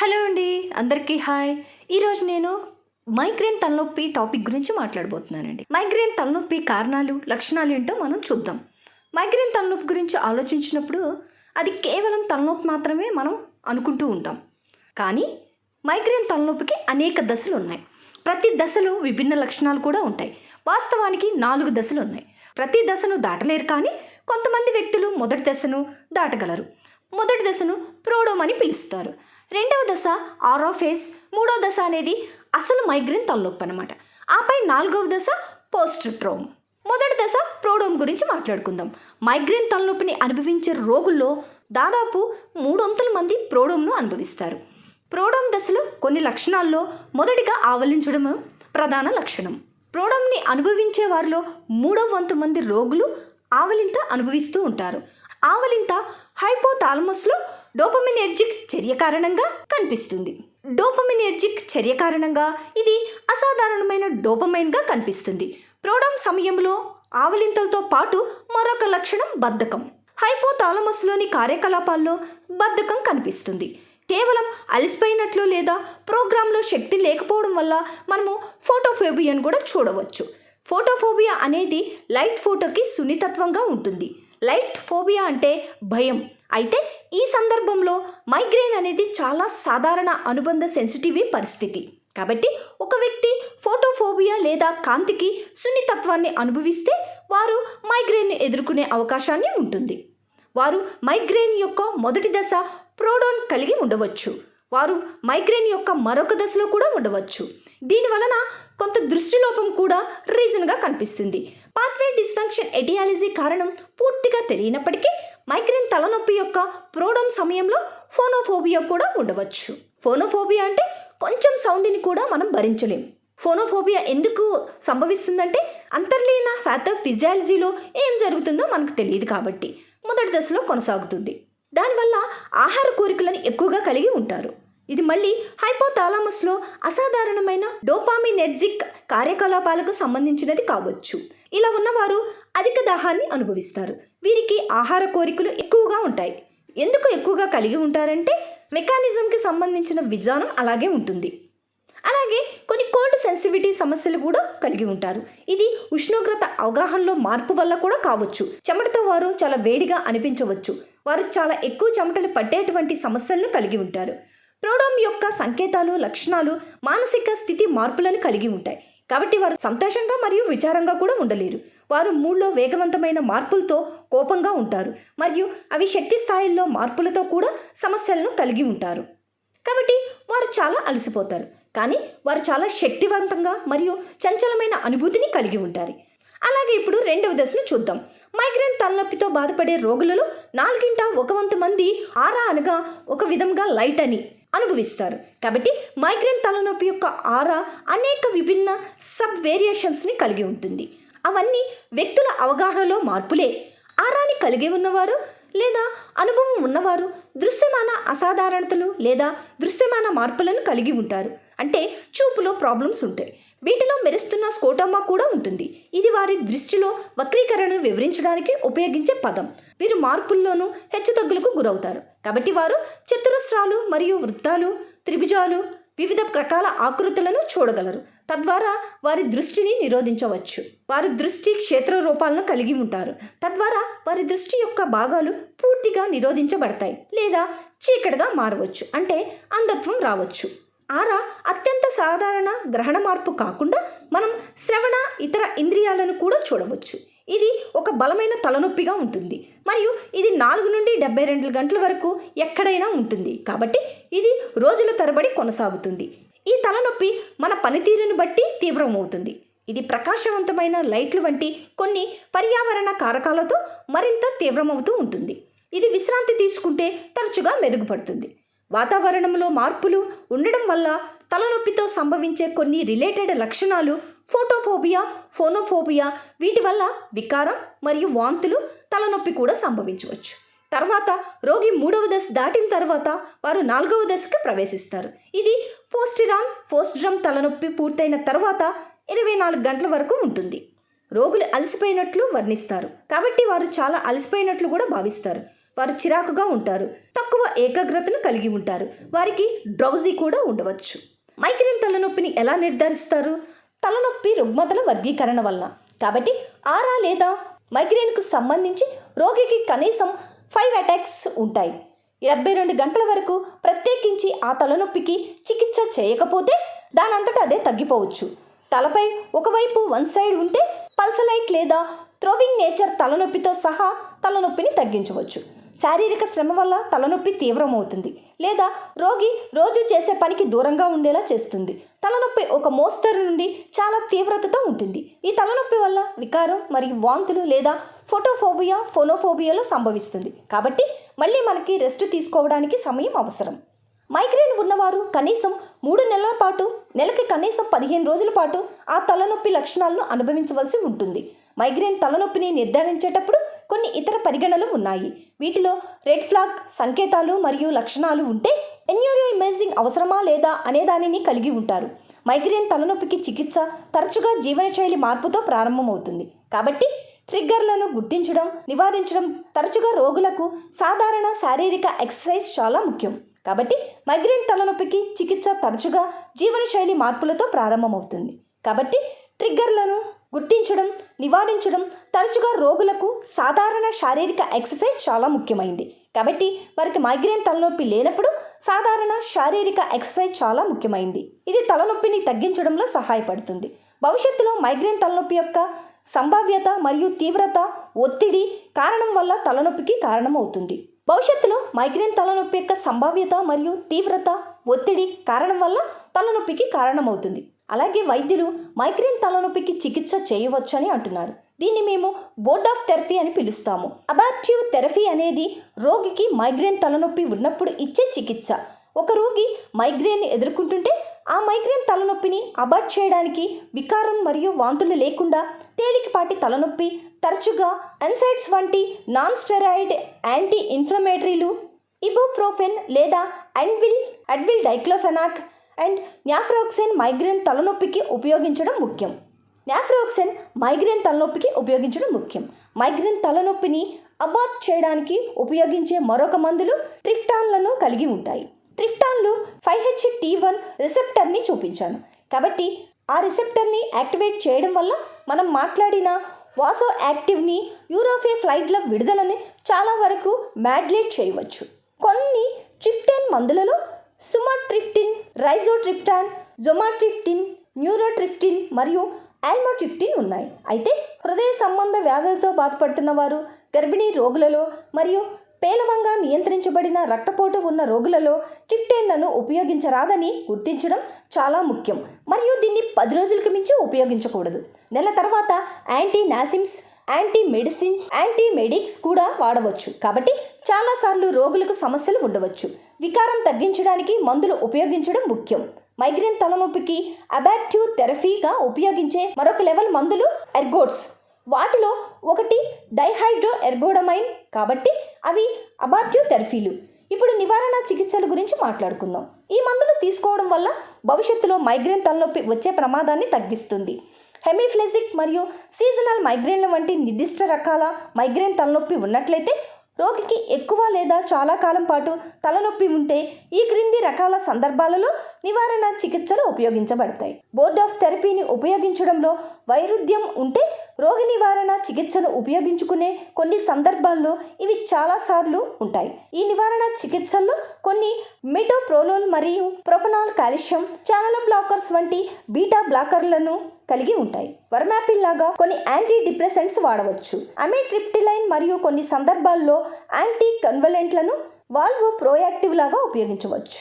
Hello అండి, అందరికీ hi. ఈరోజు నేను మైగ్రేన్ తలనొప్పి టాపిక్ గురించి మాట్లాడబోతున్నానండి. మైగ్రేన్ తలనొప్పి కారణాలు, లక్షణాలు ఏంటో మనం చూద్దాం. మైగ్రేన్ తలనొప్పి గురించి ఆలోచించినప్పుడు అది కేవలం తలనొప్పి మాత్రమే మనం అనుకుంటూ ఉంటాం. కానీ మైగ్రేన్ తలనొప్పికి అనేక దశలు ఉన్నాయి. ప్రతి దశలో విభిన్న లక్షణాలు కూడా ఉంటాయి. వాస్తవానికి 4 దశలు ఉన్నాయి. ప్రతి దశను దాటలేరు, కానీ కొంతమంది వ్యక్తులు మొదటి దశను దాటగలరు. మొదటి దశను ప్రోడోమ్ అని పిలుస్తారు. రెండవ దశ ఆరా ఫేజ్, మూడవ దశ అనేది అసలు మైగ్రేన్ తలనొప్పి అనమాట. ఆపై 4వ దశ పోస్ట్ ట్రోమ్. మొదటి దశ ప్రోడోమ్ గురించి మాట్లాడుకుందాం. మైగ్రేన్ తలనొప్పిని అనుభవించే రోగుల్లో దాదాపు 3/4 మంది ప్రోడోమ్ను అనుభవిస్తారు. ప్రోడోమ్ దశలో కొన్ని లక్షణాల్లో మొదటిగా ఆవలించడం ప్రధాన లక్షణం. ప్రోడోమ్ని అనుభవించే వారిలో 3/4 మంది రోగులు ఆవలింత అనుభవిస్తూ ఉంటారు. ఆవలింత హైపోథాలమస్లో డోపమినెర్జిక్ చర్య కారణంగా కనిపిస్తుంది. డోపమినెర్జిక్ చర్య కారణంగా ఇది అసాధారణమైన డోపమైన్గా కనిపిస్తుంది. ప్రోడోమ్ సమయంలో ఆవలింతలతో పాటు మరొక లక్షణం బద్ధకం. హైపోథాలమస్లోని కార్యకలాపాల్లో బద్ధకం కనిపిస్తుంది. కేవలం అలసిపోయినట్లు లేదా ప్రోగ్రాంలో శక్తి లేకపోవడం వల్ల మనము ఫోటోఫోబియాను కూడా చూడవచ్చు. ఫోటోఫోబియా అనేది లైట్ ఫోటోకి సున్నితత్వంగా ఉంటుంది. లైట్ ఫోబియా అంటే భయం. అయితే ఈ సందర్భంలో మైగ్రేన్ అనేది చాలా సాధారణ అనుబంధ సెన్సిటివ్ పరిస్థితి. కాబట్టి ఒక వ్యక్తి ఫోటోఫోబియా లేదా కాంతికి సున్నితత్వాన్ని అనుభవిస్తే వారు మైగ్రేన్ను ఎదుర్కొనే అవకాశాన్ని ఉంటుంది. వారు మైగ్రేన్ యొక్క మొదటి దశ ప్రోడోన్ కలిగి ఉండవచ్చు. వారు మైగ్రేన్ యొక్క మరొక దశలో కూడా ఉండవచ్చు. దీనివలన కొంత దృష్టిలోపం కూడా రీజన్గా కనిపిస్తుంది. పాత్వే డిస్ఫంక్షన్ ఎటియాలజీ కారణం పూర్తిగా తెలియనప్పటికీ మైగ్రేన్ తలనొప్పి యొక్క ప్రోడోమ్ సమయంలో ఫోనోఫోబియా కూడా ఉండవచ్చు. ఫోనోఫోబియా అంటే కొంచెం సౌండ్ని కూడా మనం భరించలేం. ఫోనోఫోబియా ఎందుకు సంభవిస్తుందంటే అంతర్లీన ఫిజియాలజీలో ఏం జరుగుతుందో మనకు తెలియదు కాబట్టి మొదటి దశలో కొనసాగుతుంది. దానివల్ల ఆహార కోరికలను ఎక్కువగా కలిగి ఉంటారు. ఇది మళ్ళీ హైపోథాలమస్లో అసాధారణమైన డోపామినెర్జిక్ కార్యకలాపాలకు సంబంధించినది కావచ్చు. ఇలా ఉన్నవారు అధిక దాహాన్ని అనుభవిస్తారు. వీరికి ఆహార కోరికలు ఎక్కువగా ఉంటాయి. ఎందుకు ఎక్కువగా కలిగి ఉంటారంటే మెకానిజంకి సంబంధించిన విధానం అలాగే ఉంటుంది. అలాగే కొన్ని కోల్డ్ సెన్సిటివిటీ సమస్యలు కూడా కలిగి ఉంటారు. ఇది ఉష్ణోగ్రత అవగాహనలో మార్పు వల్ల కూడా కావచ్చు. చెమటతో వారు చాలా వేడిగా అనిపించవచ్చు. వారు చాలా ఎక్కువ చెమటలు పట్టేటువంటి సమస్యలను కలిగి ఉంటారు. ప్రోడోమ్ యొక్క సంకేతాలు, లక్షణాలు మానసిక స్థితి మార్పులను కలిగి ఉంటాయి. కాబట్టి వారు సంతోషంగా మరియు విచారంగా కూడా ఉండలేరు. వారు మూడ్లో వేగవంతమైన మార్పులతో కోపంగా ఉంటారు మరియు అవి శక్తి స్థాయిల్లో మార్పులతో కూడా సమస్యలను కలిగి ఉంటారు. కాబట్టి వారు చాలా అలసిపోతారు, కానీ వారు చాలా శక్తివంతంగా మరియు చంచలమైన అనుభూతిని కలిగి ఉంటారు. అలాగే ఇప్పుడు రెండవ దశను చూద్దాం. మైగ్రేన్ తలనొప్పితో బాధపడే రోగులలో 4/1 మంది ఆరా అనగా ఒక విధంగా లైట్ అని అనుభవిస్తారు. కాబట్టి మైగ్రేన్ తలనొప్పి యొక్క ఆరా అనేక విభిన్న సబ్ వేరియేషన్స్ని కలిగి ఉంటుంది. అవన్నీ వ్యక్తుల అవగాహనలో మార్పులే. ఆరాని కలిగి ఉన్నవారు లేదా అనుభవం ఉన్నవారు దృశ్యమాన అసాధారణతలు లేదా దృశ్యమాన మార్పులను కలిగి ఉంటారు. అంటే చూపులో ప్రాబ్లమ్స్ ఉంటాయి. వీటిలో మెరుస్తున్న స్కోటోమా కూడా ఉంటుంది. ఇది వారి దృష్టిలో వక్రీకరణను వివరించడానికి ఉపయోగించే పదం. వీరు మార్పుల్లోనూ హెచ్చుతగ్గులకు గురవుతారు. కాబట్టి వారు చతురస్రాలు మరియు వృత్తాలు, త్రిభుజాలు, వివిధ రకాల ఆకృతులను చూడగలరు. తద్వారా వారి దృష్టిని నిరోధించవచ్చు. వారి దృష్టి క్షేత్ర రూపాలను కలిగి ఉంటారు. తద్వారా వారి దృష్టి యొక్క భాగాలు పూర్తిగా నిరోధించబడతాయి లేదా చీకటిగా మారవచ్చు, అంటే అంధత్వం రావచ్చు. ఆరా అత్యంత సాధారణ గ్రహణ మార్పు కాకుండా మనం శ్రవణ, ఇతర ఇంద్రియాలను కూడా చూడవచ్చు. ఇది ఒక బలమైన తలనొప్పిగా ఉంటుంది మరియు ఇది 4 నుండి 72 గంటల వరకు ఎక్కడైనా ఉంటుంది. కాబట్టి ఇది రోజుల తరబడి కొనసాగుతుంది. ఈ తలనొప్పి మన పనితీరును బట్టి తీవ్రమవుతుంది. ఇది ప్రకాశవంతమైన లైట్లు వంటి కొన్ని పర్యావరణ కారకాలతో మరింత తీవ్రమవుతూ ఉంటుంది. ఇది విశ్రాంతి తీసుకుంటే తరచుగా మెరుగుపడుతుంది. వాతావరణంలో మార్పులు ఉండడం వల్ల తలనొప్పితో సంభవించే కొన్ని రిలేటెడ్ లక్షణాలు ఫోటోఫోబియా, ఫోనోఫోబియా, వీటి వల్ల వికారం మరియు వాంతులు, తలనొప్పి కూడా సంభవించవచ్చు. తర్వాత రోగి 3వ దశ దాటిన తర్వాత వారు 4వ దశకు ప్రవేశిస్తారు. ఇది పోస్ట్డ్రమ్ తలనొప్పి పూర్తయిన తర్వాత 24 గంటల వరకు ఉంటుంది. రోగులు అలసిపోయినట్లు వర్ణిస్తారు. కాబట్టి వారు చాలా అలసిపోయినట్లు కూడా భావిస్తారు. వారు చిరాకుగా ఉంటారు, తక్కువ ఏకాగ్రతను కలిగి ఉంటారు, వారికి డ్రౌజీ కూడా ఉండవచ్చు. మైగ్రేన్ తలనొప్పిని ఎలా నిర్ధారిస్తారు? తలనొప్పి రుగ్మతల వర్గీకరణ వలన. కాబట్టి ఆరా లేదా మైగ్రేన్కు సంబంధించి రోగికి కనీసం 5 అటాక్స్ ఉంటాయి. 72 గంటల వరకు ప్రత్యేకించి ఆ తలనొప్పికి చికిత్స చేయకపోతే దానంతట అదే తగ్గిపోవచ్చు. తలపై ఒకవైపు వన్ సైడ్ ఉంటే పల్సలైట్ లేదా థ్రోబింగ్ నేచర్ తలనొప్పితో సహా తలనొప్పిని తగ్గించవచ్చు. శారీరక శ్రమ వల్ల తలనొప్పి తీవ్రమవుతుంది లేదా రోగి రోజు చేసే పనికి దూరంగా ఉండేలా చేస్తుంది. తలనొప్పి ఒక మోస్తరు నుండి చాలా తీవ్రతతో ఉంటుంది. ఈ తలనొప్పి వల్ల వికారం మరియు వాంతులు లేదా ఫోనోఫోబియాలో సంభవిస్తుంది. కాబట్టి మళ్ళీ మనకి రెస్ట్ తీసుకోవడానికి సమయం అవసరం. మైగ్రేన్ ఉన్నవారు కనీసం 3 నెలల పాటు, నెలకి కనీసం 15 రోజుల పాటు ఆ తలనొప్పి లక్షణాలను అనుభవించవలసి ఉంటుంది. మైగ్రేన్ తలనొప్పిని నిర్ధారించేటప్పుడు కొన్ని ఇతర పరిగణనలు ఉన్నాయి. వీటిలో రెడ్ ఫ్లాగ్ సంకేతాలు మరియు లక్షణాలు ఉంటే ఎన్యూరో ఇమేజింగ్ అవసరమా లేదా అనే దానిని కలిగి ఉంటారు. మైగ్రేన్ తలనొప్పికి చికిత్స తరచుగా జీవనశైలి మార్పుతో ప్రారంభమవుతుంది. కాబట్టి ట్రిగ్గర్లను గుర్తించడం, నివారించడం తరచుగా రోగులకు సాధారణ శారీరక ఎక్సర్సైజ్ చాలా ముఖ్యం. కాబట్టి మైగ్రేన్ తలనొప్పికి చికిత్స తరచుగా జీవనశైలి మార్పులతో ప్రారంభమవుతుంది. కాబట్టి ట్రిగ్గర్లను గుర్తించడం, నివారించడం తరచుగా రోగులకు సాధారణ శారీరక ఎక్సర్సైజ్ చాలా ముఖ్యమైంది. కాబట్టి వారికి మైగ్రేన్ తలనొప్పి లేనప్పుడు సాధారణ శారీరక ఎక్సర్సైజ్ చాలా ముఖ్యమైంది. ఇది తలనొప్పిని తగ్గించడంలో సహాయపడుతుంది. భవిష్యత్తులో మైగ్రేన్ తలనొప్పి యొక్క సంభావ్యత మరియు తీవ్రత ఒత్తిడి కారణం వల్ల తలనొప్పికి కారణమవుతుంది. భవిష్యత్తులో మైగ్రేన్ తలనొప్పి యొక్క సంభావ్యత మరియు తీవ్రత ఒత్తిడి కారణం వల్ల తలనొప్పికి కారణమవుతుంది. అలాగే వైద్యులు మైగ్రేన్ తలనొప్పికి చికిత్స చేయవచ్చని అంటున్నారు. దీన్ని మేము బోర్డ్ ఆఫ్ థెరపీ అని పిలుస్తాము. అబార్టివ్ థెరపీ అనేది రోగికి మైగ్రేన్ తలనొప్పి ఉన్నప్పుడు ఇచ్చే చికిత్స. ఒక రోగి మైగ్రేన్ని ఎదుర్కొంటుంటే ఆ మైగ్రేన్ తలనొప్పిని అబార్ట్ చేయడానికి వికారం మరియు వాంతులు లేకుండా తేలికపాటి తలనొప్పి, తరచుగా ఎన్సైడ్స్ వంటి నాన్ స్టెరాయిడ్ యాంటీ ఇన్ఫ్లమేటరీలు, ఇబుప్రోఫెన్ లేదా Advil diclofenac and naproxen migraine తలనొప్పికి ఉపయోగించడం ముఖ్యం. మైగ్రేన్ తలనొప్పిని అబార్ట్ చేయడానికి ఉపయోగించే మరొక మందులు ట్రిప్టాన్లను కలిగి ఉంటాయి. ట్రిప్టాన్లు 5-HT1 రిసెప్టర్ని చూపించాను. కాబట్టి ఆ రిసెప్టర్ని యాక్టివేట్ చేయడం వల్ల మనం మాట్లాడిన వాసో యాక్టివ్ని యూరోఫే ఫ్లైడ్ల విడుదలని చాలా వరకు మాడ్యులేట్ చేయవచ్చు. కొన్ని ట్రిప్టాన్ మందులలో సుమాట్రిప్టిన్, రైజోట్రిప్టాన్, జొమాట్రిప్టిన్, న్యూరోట్రిప్టిన్ మరియు ఆల్మోట్రిప్టిన్ ఉన్నాయి. అయితే హృదయ సంబంధ వ్యాధులతో బాధపడుతున్న వారు, గర్భిణీ రోగులలో మరియు పేలవంగా నియంత్రించబడిన రక్తపోటు ఉన్న రోగులలో ట్రిప్టాన్లను ఉపయోగించరాదని గుర్తించడం చాలా ముఖ్యం మరియు దీన్ని 10 రోజులకు మించి ఉపయోగించకూడదు. నెల తర్వాత యాంటీనాసిమ్స్, యాంటీమెడిక్స్ కూడా వాడవచ్చు. కాబట్టి చాలాసార్లు రోగులకు సమస్యలు ఉండవచ్చు. వికారం తగ్గించడానికి మందులు ఉపయోగించడం ముఖ్యం. మైగ్రేన్ తలనొప్పికి అబార్టివ్ థెరపీగా ఉపయోగించే మరొక లెవెల్ మందులు ఎర్గోట్స్. వాటిలో ఒకటి డైహైడ్రో ఎర్గోడమైన్. కాబట్టి అవి అబార్టివ్ థెరపీలు. ఇప్పుడు నివారణ చికిత్సల గురించి మాట్లాడుకుందాం. ఈ మందులు తీసుకోవడం వల్ల భవిష్యత్తులో మైగ్రేన్ తలనొప్పి వచ్చే ప్రమాదాన్ని తగ్గిస్తుంది. హెమిఫ్లెజిక్ మరియు సీజనల్ మైగ్రేన్ల వంటి నిర్దిష్ట రకాల మైగ్రేన్ తలనొప్పి ఉన్నట్లయితే రోగికి ఎక్కువ లేదా చాలా కాలం పాటు తలనొప్పి ఉంటే ఈ క్రింది రకాల సందర్భాలలో నివారణ చికిత్సలు ఉపయోగించబడతాయి. బోర్డ్ ఆఫ్ థెరపీని ఉపయోగించడంలో వైరుధ్యం ఉంటే రోగి నివారణ చికిత్సను ఉపయోగించుకునే కొన్ని సందర్భాల్లో ఇవి చాలాసార్లు ఉంటాయి. ఈ నివారణ చికిత్సల్లో కొన్ని మెటోప్రోలోల్ మరియు ప్రొపనాల్ కాల్షియం ఛానల్ బ్లాకర్స్ వంటి బీటా బ్లాకర్లను కలిగి ఉంటాయి. వర్మాపిల్ లాగా కొన్ని యాంటీ డిప్రెసెంట్స్ వాడవచ్చు. అమిట్రిప్టిలైన్ మరియు కొన్ని సందర్భాల్లో యాంటీ కన్వలెంట్లను వాల్వ్ ప్రోయాక్టివ్ లాగా ఉపయోగించవచ్చు.